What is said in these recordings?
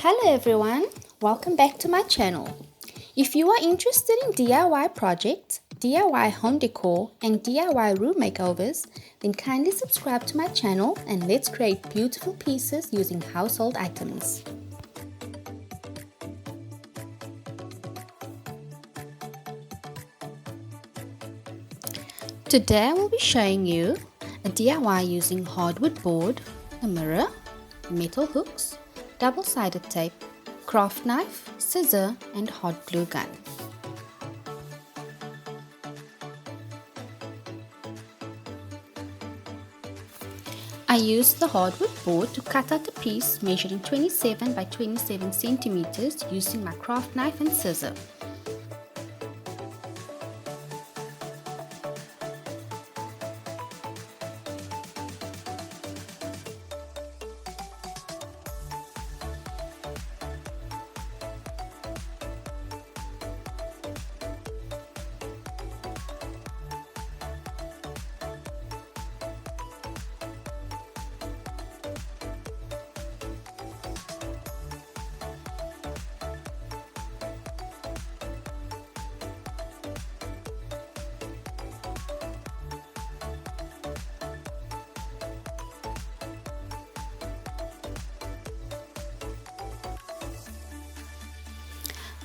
Hello everyone, welcome back to my channel. If you are interested in DIY projects, DIY home decor and DIY room makeovers, then kindly subscribe to my channel and let's create beautiful pieces using household items. Today I will be showing you a DIY using hardwood board, a mirror, metal hooks, double-sided tape, craft knife, scissor and hot glue gun. I used the hardwood board to cut out a piece measuring 27 by 27 centimeters using my craft knife and scissor.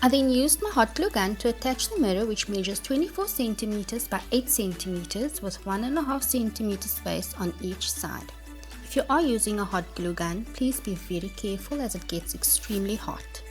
I then used my hot glue gun to attach the mirror, which measures 24 cm by 8 cm with 1.5 cm space on each side. If you are using a hot glue gun, please be very careful as it gets extremely hot.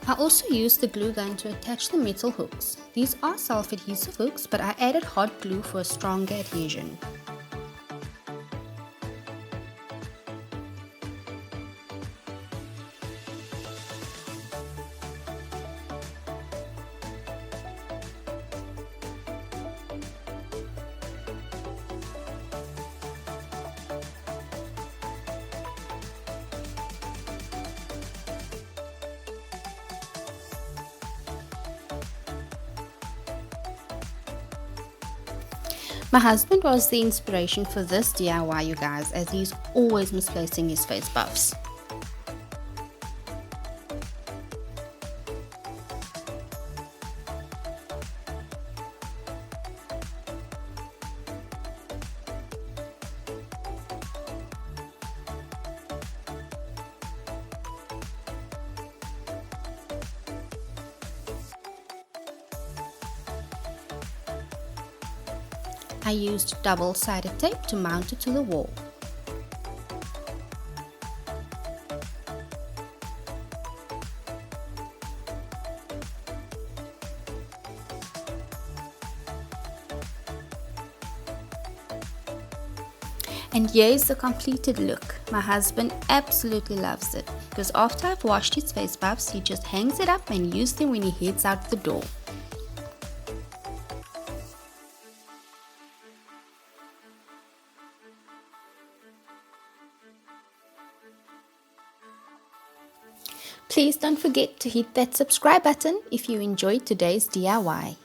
I also used the glue gun to attach the metal hooks. These are self-adhesive hooks, but I added hot glue for a stronger adhesion. My husband was the inspiration for this DIY, you guys, as he's always misplacing his face buffs. I used double-sided tape to mount it to the wall. And here is the completed look. My husband absolutely loves it because after I've washed his face buffs, he just hangs it up and uses them when he heads out the door. Please don't forget to hit that subscribe button if you enjoyed today's DIY.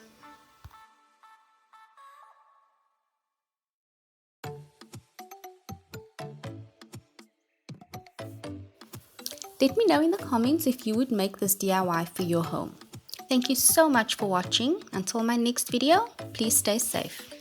Let me know in the comments if you would make this DIY for your home. Thank you so much for watching. Until my next video, please stay safe.